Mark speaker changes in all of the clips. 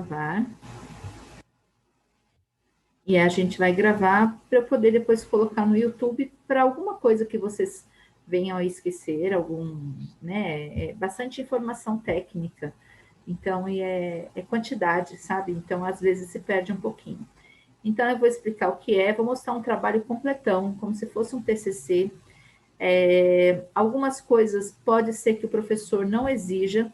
Speaker 1: gravar. E a gente vai gravar para eu poder depois colocar no YouTube para alguma coisa que vocês venham a esquecer, né? É bastante informação técnica. Então, é quantidade, sabe? Então, às vezes se perde um pouquinho. Então, eu vou explicar o que é, vou mostrar um trabalho completão, como se fosse um TCC. Algumas coisas pode ser que o professor não exija,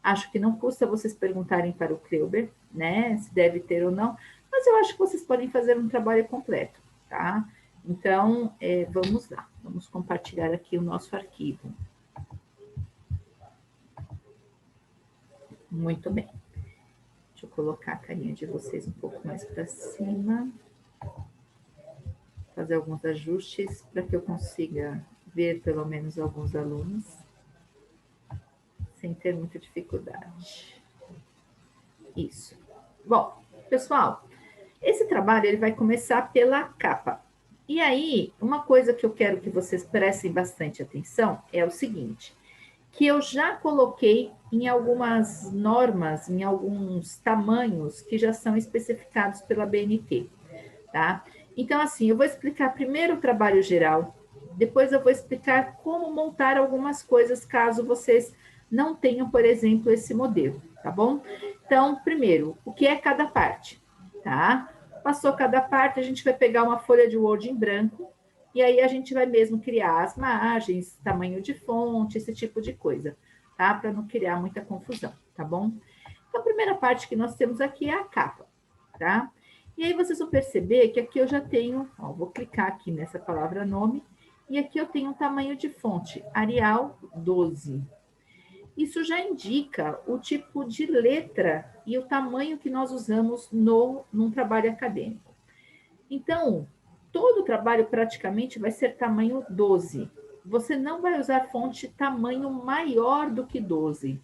Speaker 1: acho que não custa vocês perguntarem para o Kleuber, né, se deve ter ou não, mas eu acho que vocês podem fazer um trabalho completo, tá? Então, vamos lá, vamos compartilhar aqui o nosso arquivo. Muito bem. Deixa eu colocar a carinha de vocês um pouco mais para cima. Fazer alguns ajustes para que eu consiga ver pelo menos alguns alunos, sem ter muita dificuldade. Isso. Bom, pessoal, esse trabalho ele vai começar pela capa. E aí, uma coisa que eu quero que vocês prestem bastante atenção é o seguinte, que eu já coloquei em algumas normas, em alguns tamanhos que já são especificados pela BNT, tá? Então, assim, eu vou explicar primeiro o trabalho geral, depois eu vou explicar como montar algumas coisas caso vocês não tenham, por exemplo, esse modelo, tá bom? Então, primeiro, o que é cada parte, tá? Passou cada parte, a gente vai pegar uma folha de Word em branco e aí a gente vai mesmo criar as margens, tamanho de fonte, esse tipo de coisa, tá? Para não criar muita confusão, tá bom? Então, a primeira parte que nós temos aqui é a capa, tá? E aí vocês vão perceber que aqui eu já tenho, ó, vou clicar aqui nessa palavra nome, e aqui eu tenho um tamanho de fonte, Arial 12. Isso já indica o tipo de letra e o tamanho que nós usamos num trabalho acadêmico. Então, todo o trabalho praticamente vai ser tamanho 12. Você não vai usar fonte tamanho maior do que 12,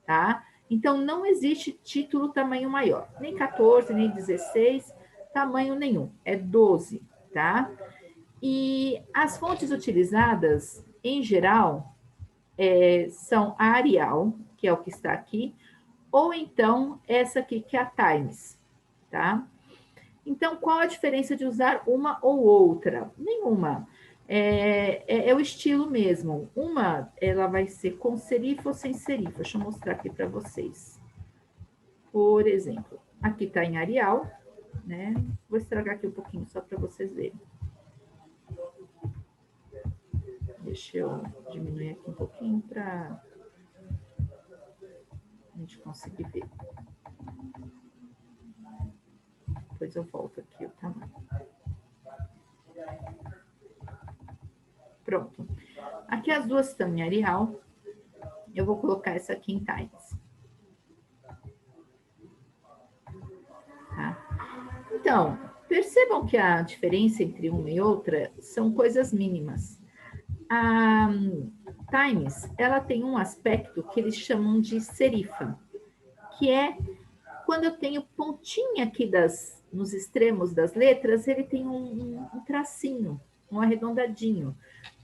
Speaker 1: tá? Então, não existe título tamanho maior, nem 14, nem 16, tamanho nenhum, é 12, tá? E as fontes utilizadas, em geral, são a Arial, que é o que está aqui, ou então essa aqui, que é a Times, tá? Então, qual a diferença de usar uma ou outra? Nenhuma. É o estilo mesmo. Uma, ela vai ser com serifa ou sem serifa. Deixa eu mostrar aqui para vocês. Por exemplo, aqui está em Arial, né? Vou estragar aqui um pouquinho só para vocês verem. Deixa eu diminuir aqui um pouquinho para a gente conseguir ver. Depois eu volto aqui o tamanho. Pronto. Aqui as duas estão em Arial. Eu vou colocar essa aqui em Times. Tá? Então, percebam que a diferença entre uma e outra são coisas mínimas. A Times, ela tem um aspecto que eles chamam de serifa, que é quando eu tenho pontinha aqui nos extremos das letras, ele tem um tracinho, um arredondadinho,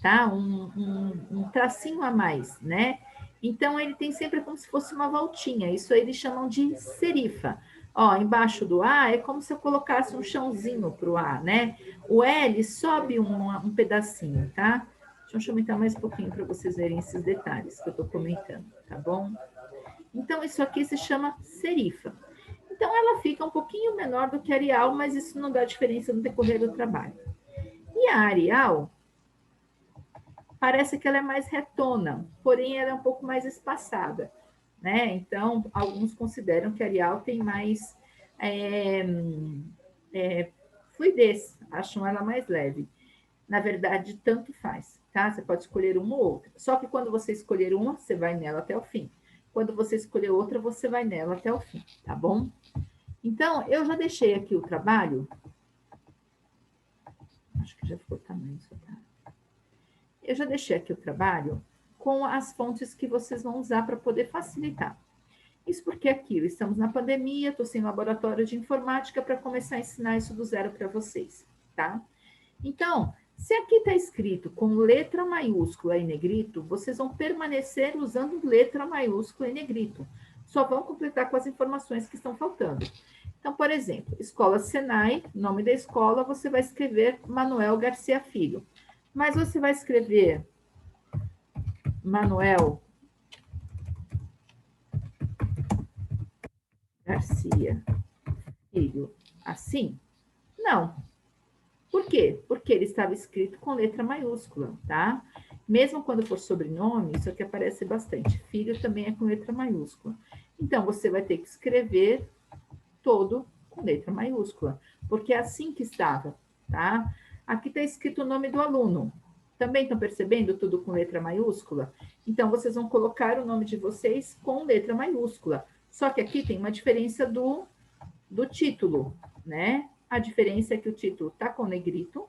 Speaker 1: tá? Um tracinho a mais, né? Então, ele tem sempre como se fosse uma voltinha. Isso aí eles chamam de serifa. Ó, embaixo do A é como se eu colocasse um chãozinho para o A, né? O L sobe um pedacinho, tá? Deixa eu aumentar mais um pouquinho para vocês verem esses detalhes que eu estou comentando, tá bom? Então, isso aqui se chama serifa. Então, ela fica um pouquinho menor do que a Arial, mas isso não dá diferença no decorrer do trabalho. E a Arial, parece que ela é mais retona, porém ela é um pouco mais espaçada, né? Então, alguns consideram que a Arial tem mais fluidez, acham ela mais leve. Na verdade, tanto faz, tá? Você pode escolher uma ou outra. Só que quando você escolher uma, você vai nela até o fim. Quando você escolher outra, você vai nela até o fim, tá bom? Então, eu já deixei aqui o trabalho. Acho que já ficou tamanho, só tá. Eu já deixei aqui o trabalho com as fontes que vocês vão usar para poder facilitar. Isso porque aqui estamos na pandemia, estou sem laboratório de informática para começar a ensinar isso do zero para vocês, tá? Então, se aqui está escrito com letra maiúscula em negrito, vocês vão permanecer usando letra maiúscula em negrito. só vão completar com as informações que estão faltando. Então, por exemplo, Escola Senai, nome da escola, você vai escrever Manuel Garcia Filho. Mas você vai escrever Manuel Garcia Filho assim? Não. Por quê? Porque ele estava escrito com letra maiúscula, tá? Mesmo quando for sobrenome, isso aqui aparece bastante. Filho também é com letra maiúscula. Então, você vai ter que escrever todo com letra maiúscula, porque é assim que estava, tá? Aqui está escrito o nome do aluno. Também estão percebendo tudo com letra maiúscula? Então, vocês vão colocar o nome de vocês com letra maiúscula. Só que aqui tem uma diferença do título, né? A diferença é que o título está com negrito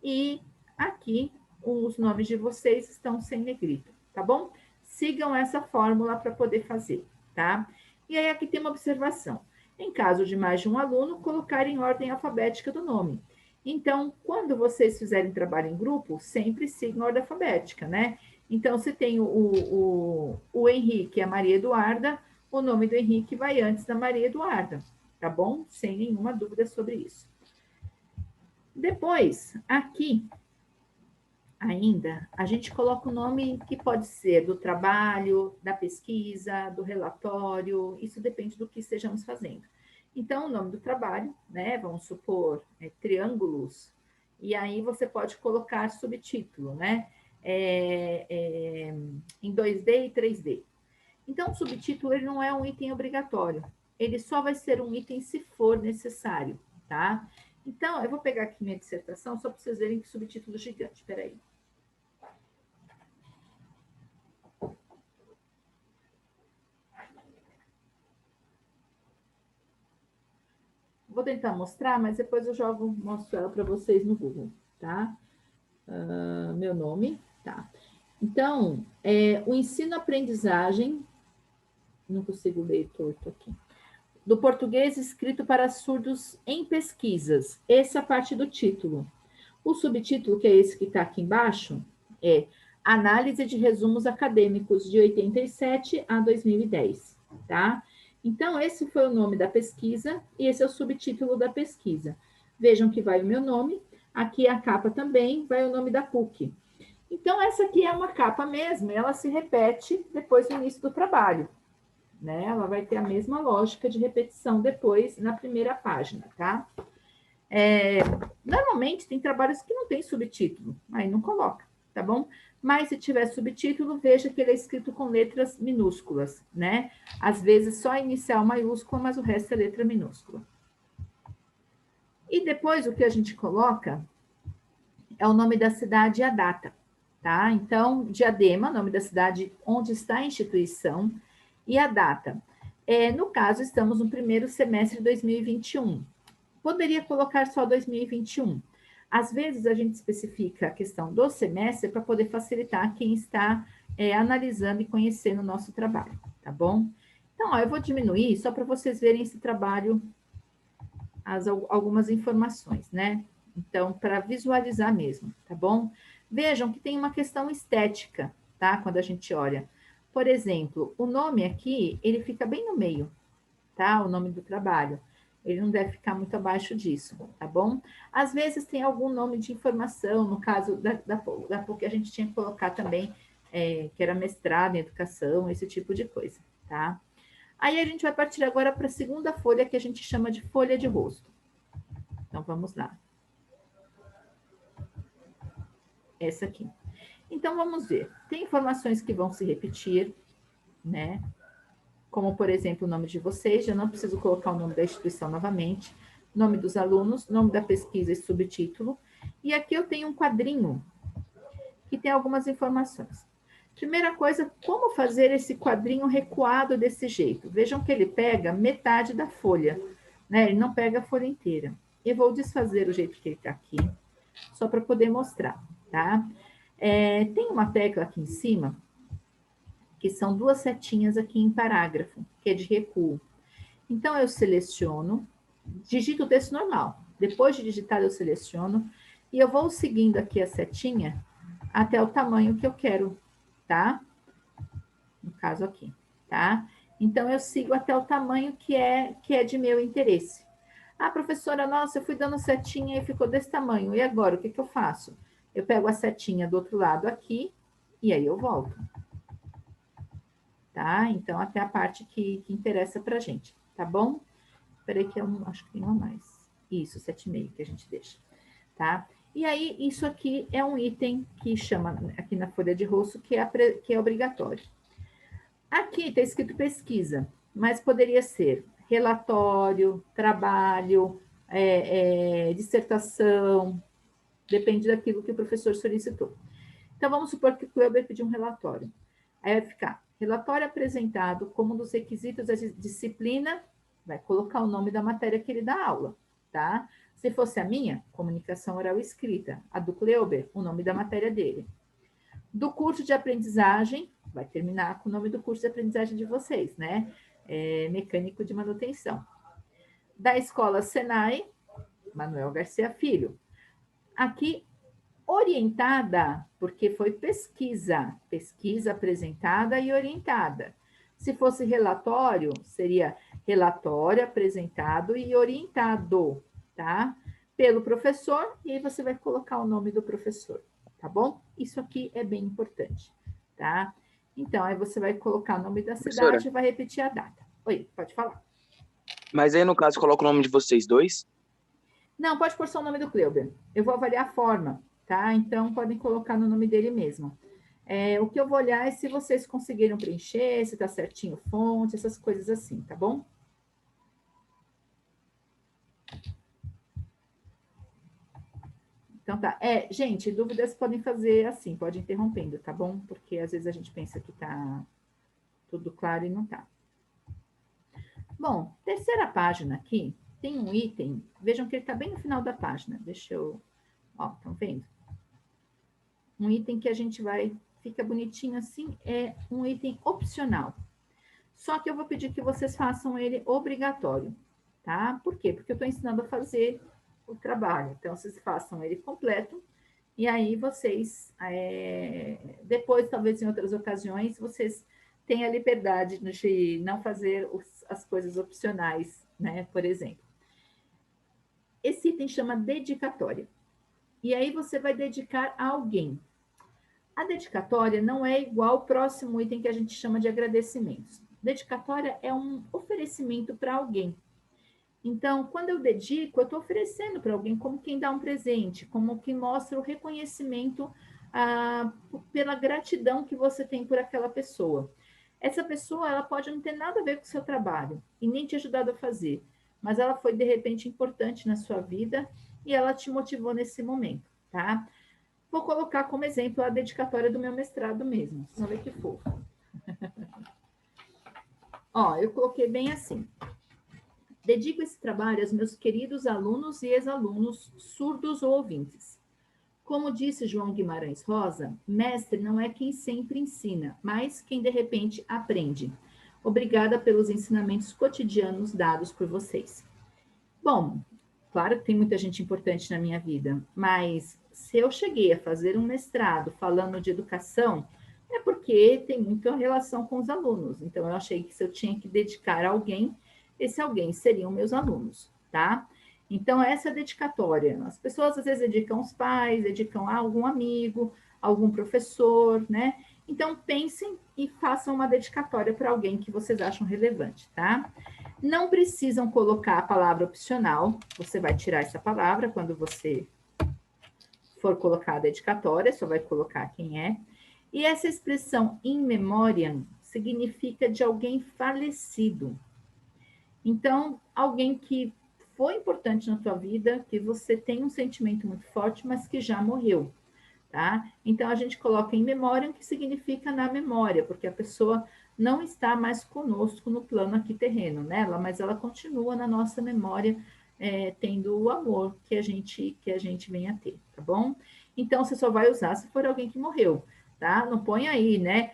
Speaker 1: e aqui os nomes de vocês estão sem negrito, tá bom? Sigam essa fórmula para poder fazer, tá? E aí aqui tem uma observação. Em caso de mais de um aluno, colocar em ordem alfabética do nome. Então, quando vocês fizerem trabalho em grupo, sempre sigam a ordem alfabética, né? Então, se tem o Henrique e a Maria Eduarda, o nome do Henrique vai antes da Maria Eduarda, tá bom? Sem nenhuma dúvida sobre isso. Depois, aqui, ainda, a gente coloca o nome que pode ser do trabalho, da pesquisa, do relatório, isso depende do que estejamos fazendo. Então, o nome do trabalho, né? Vamos supor, triângulos, e aí você pode colocar subtítulo, né? Em 2D e 3D. Então, o subtítulo ele não é um item obrigatório, ele só vai ser um item se for necessário, tá? Então, eu vou pegar aqui minha dissertação só para vocês verem que subtítulo gigante. Espera aí. Vou tentar mostrar, mas depois eu jogo, mostro ela para vocês no Google, tá? Meu nome, tá? Então, o ensino-aprendizagem, não consigo ler torto aqui, do português escrito para surdos em pesquisas. Essa é a parte do título. O subtítulo, que é esse que está aqui embaixo, é Análise de Resumos Acadêmicos de 87 a 2010, tá? Então, esse foi o nome da pesquisa e esse é o subtítulo da pesquisa. Vejam que vai o meu nome, aqui a capa também, vai o nome da PUC. Então, essa aqui é uma capa mesmo, ela se repete depois do início do trabalho, né? Ela vai ter a mesma lógica de repetição depois na primeira página, tá? Normalmente tem trabalhos que não tem subtítulo, aí não coloca, tá bom? Mas se tiver subtítulo, veja que ele é escrito com letras minúsculas, né? Às vezes só inicial maiúscula, mas o resto é letra minúscula. E depois o que a gente coloca é o nome da cidade e a data, tá? Então, Diadema, nome da cidade onde está a instituição, e a data. No caso, estamos no primeiro semestre de 2021. Poderia colocar só 2021. Às vezes, a gente especifica a questão do semestre para poder facilitar quem está analisando e conhecendo o nosso trabalho, tá bom? Então, ó, eu vou diminuir só para vocês verem esse trabalho, algumas informações, né? Então, para visualizar mesmo, tá bom? Vejam que tem uma questão estética, tá? Quando a gente olha. Por exemplo, o nome aqui, ele fica bem no meio, tá? O nome do trabalho. Ele não deve ficar muito abaixo disso, tá bom? Às vezes tem algum nome de informação, no caso da PUC, a gente tinha que colocar também, que era mestrado em educação, esse tipo de coisa, tá? Aí a gente vai partir agora para a segunda folha, que a gente chama de folha de rosto. Então, vamos lá. Essa aqui. Então, vamos ver. Tem informações que vão se repetir, né? Como, por exemplo, o nome de vocês, eu não preciso colocar o nome da instituição novamente, nome dos alunos, nome da pesquisa e subtítulo. E aqui eu tenho um quadrinho que tem algumas informações. Primeira coisa, como fazer esse quadrinho recuado desse jeito? Vejam que ele pega metade da folha, né? Ele não pega a folha inteira. Eu vou desfazer o jeito que ele está aqui, só para poder mostrar, tá? Tem uma tecla aqui em cima, que são duas setinhas aqui em parágrafo, que é de recuo. Então, eu seleciono, digito o texto normal. Depois de digitar, eu seleciono e eu vou seguindo aqui a setinha até o tamanho que eu quero, tá? No caso aqui, tá? Então, eu sigo até o tamanho que é de meu interesse. Ah, professora, nossa, eu fui dando setinha e ficou desse tamanho. E agora, o que, que eu faço? Eu pego a setinha do outro lado aqui e aí eu volto. Tá? Então, até a parte que interessa pra gente, tá bom? Peraí que eu acho que tem uma mais. Isso, 7,5 que a gente deixa, tá? E aí, isso aqui é um item que chama, aqui na folha de rosto, que é obrigatório. Aqui está escrito pesquisa, mas poderia ser relatório, trabalho, dissertação, depende daquilo que o professor solicitou. Então, vamos supor que o Cleuber pediu um relatório. Aí vai ficar relatório apresentado como um dos requisitos da disciplina, vai colocar o nome da matéria que ele dá aula, tá? Se fosse a minha, comunicação oral escrita. A do Cleuber, o nome da matéria dele. Do curso de aprendizagem, vai terminar com o nome do curso de aprendizagem de vocês, né? Mecânico de manutenção. Da escola Senai, Manuel Garcia Filho. Aqui, orientada, porque foi pesquisa apresentada e orientada. Se fosse relatório, seria relatório apresentado e orientado, tá? Pelo professor, e aí você vai colocar o nome do professor, tá bom? Isso aqui é bem importante, tá? Então, aí você vai colocar o nome da cidade e vai repetir a data. Oi, pode falar.
Speaker 2: Mas aí, no caso, coloca o nome de vocês dois?
Speaker 1: Não, pode pôr só o nome do Cleuber. Eu vou avaliar a forma, tá? Então, podem colocar no nome dele mesmo. O que eu vou olhar é se vocês conseguiram preencher, se tá certinho fonte, essas coisas assim, tá bom? Então tá. Gente, dúvidas podem fazer assim, pode ir interrompendo, tá bom? Porque às vezes a gente pensa que tá tudo claro e não tá. Bom, terceira página aqui, tem um item, vejam que ele tá bem no final da página. Deixa eu... Ó, estão vendo? Um item que a gente fica bonitinho assim, é um item opcional. Só que eu vou pedir que vocês façam ele obrigatório, tá? Por quê? Porque eu estou ensinando a fazer o trabalho. Então, vocês façam ele completo, e aí vocês, depois, talvez em outras ocasiões, vocês têm a liberdade de não fazer as coisas opcionais, né? Por exemplo. Esse item chama dedicatória. E aí você vai dedicar a alguém. A dedicatória não é igual ao próximo item que a gente chama de agradecimentos. Dedicatória é um oferecimento para alguém. Então, quando eu dedico, eu estou oferecendo para alguém como quem dá um presente, como quem mostra o reconhecimento pela gratidão que você tem por aquela pessoa. Essa pessoa, ela pode não ter nada a ver com o seu trabalho e nem te ajudado a fazer, mas ela foi, de repente, importante na sua vida e ela te motivou nesse momento, tá? Vou colocar como exemplo a dedicatória do meu mestrado mesmo. Vocês vão ver que fofo. Ó, eu coloquei bem assim. Dedico esse trabalho aos meus queridos alunos e ex-alunos, surdos ou ouvintes. Como disse João Guimarães Rosa, mestre não é quem sempre ensina, mas quem de repente aprende. Obrigada pelos ensinamentos cotidianos dados por vocês. Bom, claro que tem muita gente importante na minha vida, mas se eu cheguei a fazer um mestrado falando de educação, é porque tem muita relação com os alunos. Então, eu achei que se eu tinha que dedicar a alguém, esse alguém seriam meus alunos, tá? Então, essa é a dedicatória. As pessoas, às vezes, dedicam os pais, dedicam a algum amigo, algum professor, né? Então, pensem e façam uma dedicatória para alguém que vocês acham relevante, tá? Não precisam colocar a palavra opcional, você vai tirar essa palavra quando você for colocar a dedicatória, só vai colocar quem é. E essa expressão in memoriam significa de alguém falecido. Então, alguém que foi importante na tua vida, que você tem um sentimento muito forte, mas que já morreu, tá? Então, a gente coloca em memória, que significa na memória, porque a pessoa não está mais conosco no plano aqui terreno, né? Mas ela continua na nossa memória, tendo o amor que a gente vem a ter, tá bom? Então, você só vai usar se for alguém que morreu, tá? Não põe aí, né?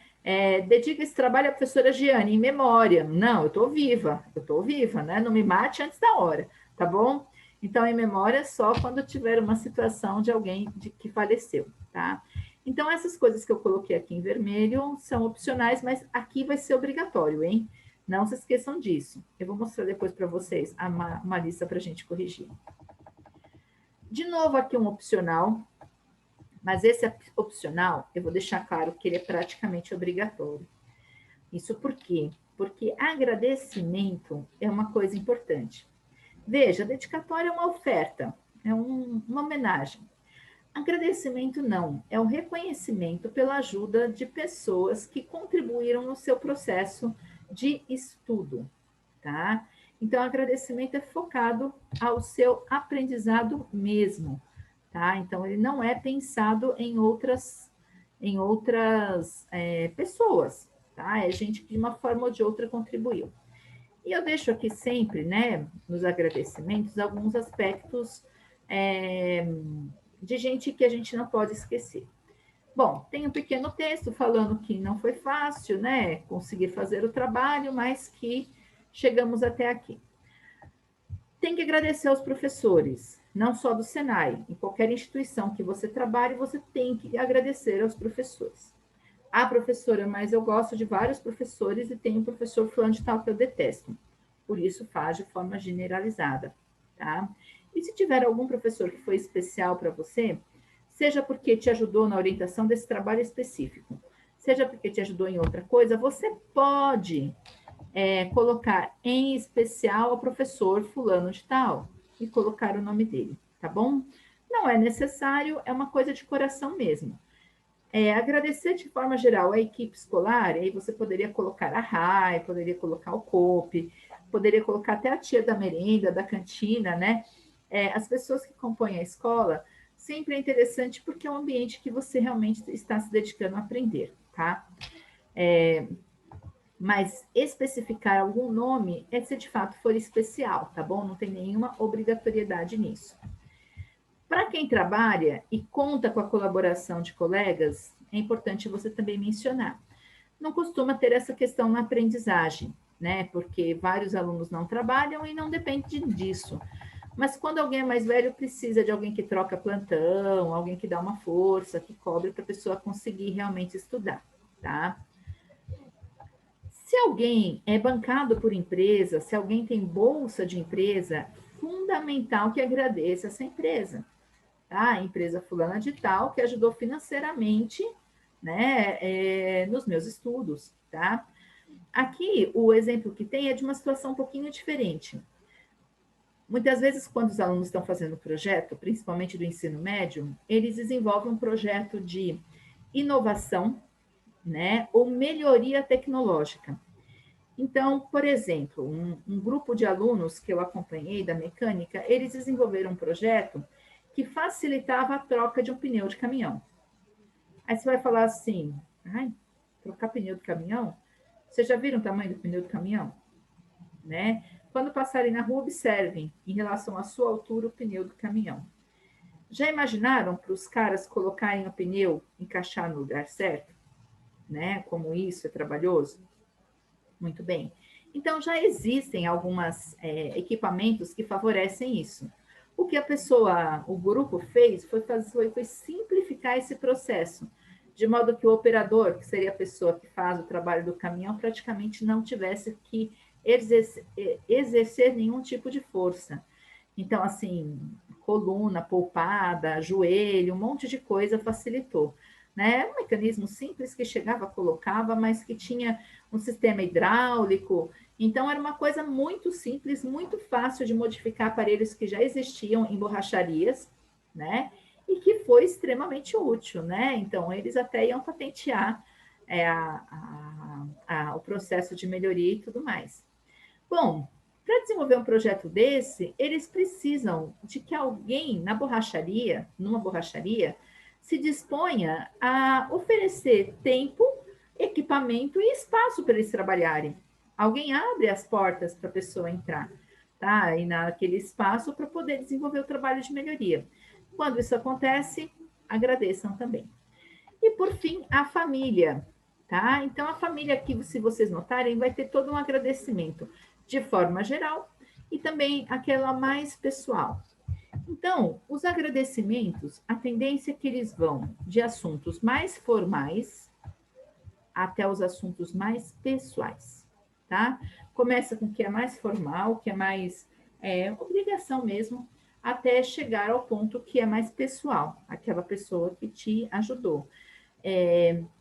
Speaker 1: Dedica esse trabalho à professora Giane, em memória. Não, eu estou viva, né? Não me mate antes da hora, tá bom? Então, em memória só quando tiver uma situação de alguém que faleceu, tá? Então, essas coisas que eu coloquei aqui em vermelho são opcionais, mas aqui vai ser obrigatório, hein? Não se esqueçam disso. Eu vou mostrar depois para vocês uma lista para a gente corrigir. De novo, aqui um opcional, mas esse opcional, eu vou deixar claro que ele é praticamente obrigatório. Isso por quê? Porque agradecimento é uma coisa importante. Veja, dedicatória é uma oferta, é uma homenagem. Agradecimento não, é o reconhecimento pela ajuda de pessoas que contribuíram no seu processo de estudo, tá? Então, agradecimento é focado ao seu aprendizado mesmo, tá? Então, ele não é pensado em outras pessoas, tá? É gente que de uma forma ou de outra contribuiu. E eu deixo aqui sempre, né, nos agradecimentos, alguns aspectos de gente que a gente não pode esquecer. Bom, tem um pequeno texto falando que não foi fácil, né, conseguir fazer o trabalho, mas que chegamos até aqui. Tem que agradecer aos professores, não só do Senai. Em qualquer instituição que você trabalhe, você tem que agradecer aos professores. A professora, mas eu gosto de vários professores e tem um professor fulano de tal que eu detesto. Por isso, faz de forma generalizada, tá? E se tiver algum professor que foi especial para você, seja porque te ajudou na orientação desse trabalho específico, seja porque te ajudou em outra coisa, você pode colocar em especial o professor fulano de tal e colocar o nome dele, tá bom? Não é necessário, é uma coisa de coração mesmo. Agradecer de forma geral a equipe escolar, aí você poderia colocar a RAI, poderia colocar o COPE, poderia colocar até a tia da merenda, da cantina, né? As pessoas que compõem a escola, sempre é interessante porque é um ambiente que você realmente está se dedicando a aprender, tá? Mas especificar algum nome é se de fato for especial, tá bom? Não tem nenhuma obrigatoriedade nisso. Para quem trabalha e conta com a colaboração de colegas, é importante você também mencionar. Não costuma ter essa questão na aprendizagem, né? Porque vários alunos não trabalham e não depende disso. Mas quando alguém é mais velho, precisa de alguém que troca plantão, alguém que dá uma força, que cobre para a pessoa conseguir realmente estudar, tá? Se alguém é bancado por empresa, se alguém tem bolsa de empresa, fundamental que agradeça essa empresa. Tá? A empresa fulana de tal que ajudou financeiramente, né, nos meus estudos, tá? Aqui, o exemplo que tem é de uma situação um pouquinho diferente. Muitas vezes, quando os alunos estão fazendo projeto, principalmente do ensino médio, eles desenvolvem um projeto de inovação, né, ou melhoria tecnológica. Então, por exemplo, um grupo de alunos que eu acompanhei da mecânica, eles desenvolveram um projeto que facilitava a troca de um pneu de caminhão. Aí você vai falar assim, ai, trocar pneu de caminhão? Vocês já viram o tamanho do pneu de caminhão? Né? Quando passarem na rua, observem em relação à sua altura o pneu do caminhão. Já imaginaram para os caras colocarem o pneu, encaixar no lugar certo? Né? Como isso é trabalhoso? Muito bem. Então, já existem alguns equipamentos que favorecem isso. O que o grupo fez foi simplificar esse processo, de modo que o operador, que seria a pessoa que faz o trabalho do caminhão, praticamente não tivesse que exercer nenhum tipo de força. Então, assim, coluna, polpada, joelho, um monte de coisa facilitou. Né? Um mecanismo simples que chegava, colocava, mas que tinha um sistema hidráulico. Então, era uma coisa muito simples, muito fácil de modificar aparelhos que já existiam em borracharias, né? E que foi extremamente útil, né? Então, eles até iam patentear o processo de melhoria e tudo mais. Bom, para desenvolver um projeto desse, eles precisam de que alguém numa borracharia, se disponha a oferecer tempo, equipamento e espaço para eles trabalharem. Alguém abre as portas para a pessoa entrar, tá? E naquele espaço para poder desenvolver o trabalho de melhoria. Quando isso acontece, agradeçam também. E por fim, a família, tá? Então a família aqui, se vocês notarem, vai ter todo um agradecimento de forma geral e também aquela mais pessoal. Então, os agradecimentos, a tendência é que eles vão de assuntos mais formais até os assuntos mais pessoais, tá? Começa com o que é mais formal, o que é mais obrigação mesmo, até chegar ao ponto que é mais pessoal, aquela pessoa que te ajudou.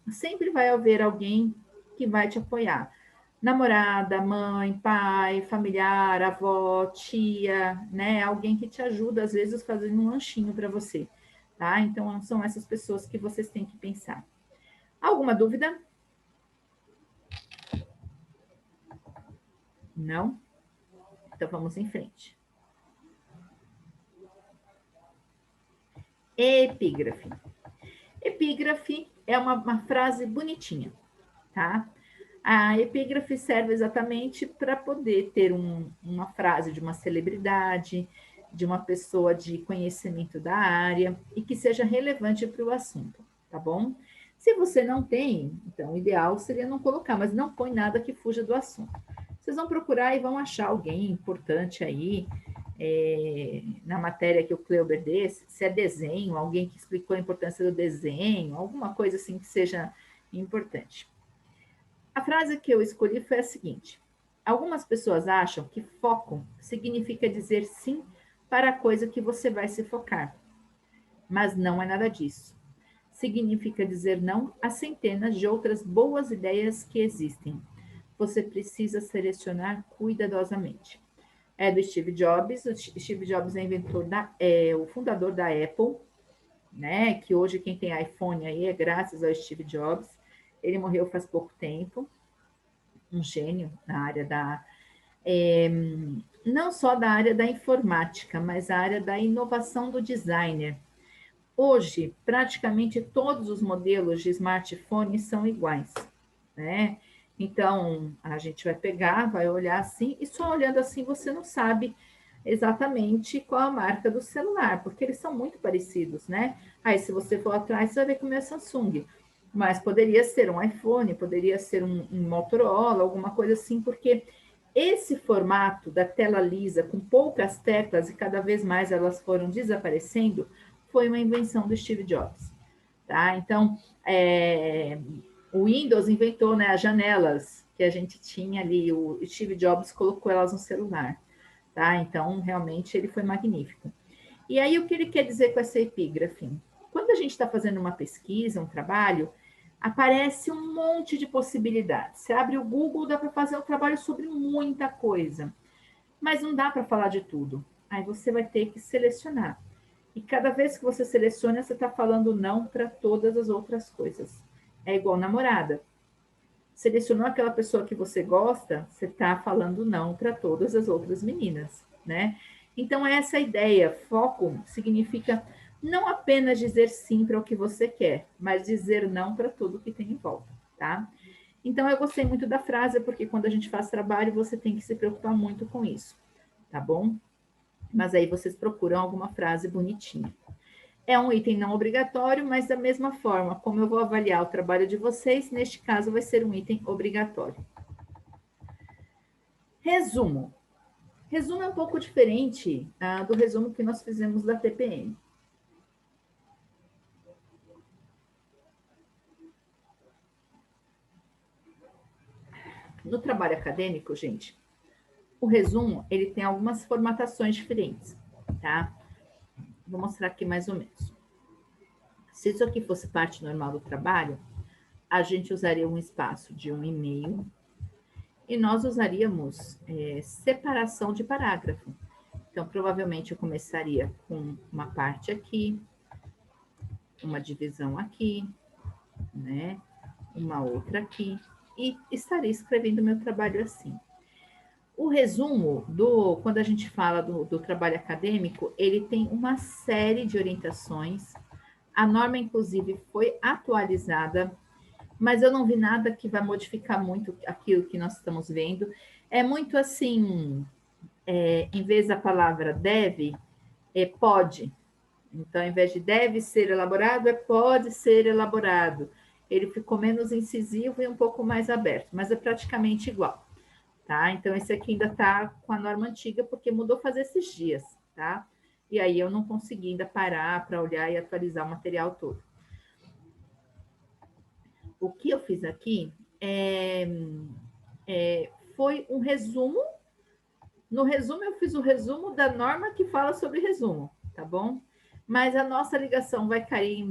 Speaker 1: Sempre vai haver alguém que vai te apoiar. Namorada, mãe, pai, familiar, avó, tia, né? Alguém que te ajuda, às vezes, fazendo um lanchinho para você, tá? Então, são essas pessoas que vocês têm que pensar. Alguma dúvida? Não? Então, vamos em frente. Epígrafe. Epígrafe é uma frase bonitinha, tá? A epígrafe serve exatamente para poder ter uma frase de uma celebridade, de uma pessoa de conhecimento da área e que seja relevante para o assunto, tá bom? Se você não tem, então o ideal seria não colocar, mas não põe nada que fuja do assunto. Vocês vão procurar e vão achar alguém importante aí, na matéria que o Kleuber desse, se é desenho, alguém que explicou a importância do desenho, alguma coisa assim que seja importante. A frase que eu escolhi foi a seguinte: algumas pessoas acham que foco significa dizer sim para a coisa que você vai se focar, mas não é nada disso. Significa dizer não a centenas de outras boas ideias que existem. Você precisa selecionar cuidadosamente. É do Steve Jobs. O Steve Jobs é o fundador da Apple, né? Que hoje quem tem iPhone aí é graças ao Steve Jobs. Ele morreu faz pouco tempo. Um gênio na área não só da área da informática, mas a área da inovação do designer. Hoje, praticamente todos os modelos de smartphone são iguais, né? Então, a gente vai pegar, vai olhar assim, e só olhando assim você não sabe exatamente qual a marca do celular, porque eles são muito parecidos, né? Aí, se você for atrás, você vai ver como é Samsung. Mas poderia ser um iPhone, poderia ser um Motorola, alguma coisa assim, porque esse formato da tela lisa, com poucas teclas e cada vez mais elas foram desaparecendo, foi uma invenção do Steve Jobs. Tá? Então, o Windows inventou, né, as janelas que a gente tinha ali, o Steve Jobs colocou elas no celular. Tá? Então, realmente, ele foi magnífico. E aí, o que ele quer dizer com essa epígrafe? Quando a gente está fazendo uma pesquisa, um trabalho, aparece um monte de possibilidades. Você abre o Google, dá para fazer um trabalho sobre muita coisa, mas não dá para falar de tudo. Aí você vai ter que selecionar. E cada vez que você seleciona, você está falando não para todas as outras coisas. É igual namorada. Selecionou aquela pessoa que você gosta, você está falando não para todas as outras meninas, né? Então, essa ideia, foco, significa não apenas dizer sim para o que você quer, mas dizer não para tudo que tem em volta, tá? Então, eu gostei muito da frase, porque quando a gente faz trabalho, você tem que se preocupar muito com isso, tá bom? Mas aí vocês procuram alguma frase bonitinha. É um item não obrigatório, mas da mesma forma, como eu vou avaliar o trabalho de vocês, neste caso vai ser um item obrigatório. Resumo. Resumo é um pouco diferente do resumo que nós fizemos da TPM. No trabalho acadêmico, gente, o resumo ele tem algumas formatações diferentes, tá? Vou mostrar aqui mais ou menos. Se isso aqui fosse parte normal do trabalho, a gente usaria um espaço de 1,5 e nós usaríamos separação de parágrafo. Então, provavelmente eu começaria com uma parte aqui, uma divisão aqui, né? Uma outra aqui, e estaria escrevendo meu trabalho assim. O resumo quando a gente fala do trabalho acadêmico, ele tem uma série de orientações. A norma, inclusive, foi atualizada, mas eu não vi nada que vai modificar muito aquilo que nós estamos vendo. É muito assim, em vez da palavra deve, pode. Então, ao invés de deve ser elaborado, pode ser elaborado. Ele ficou menos incisivo e um pouco mais aberto, mas é praticamente igual, tá? Então, esse aqui ainda está com a norma antiga, porque mudou faz esses dias, tá? E aí eu não consegui ainda parar para olhar e atualizar o material todo. O que eu fiz aqui foi um resumo. No resumo, eu fiz o resumo da norma que fala sobre resumo, tá bom? Mas a nossa ligação vai cair em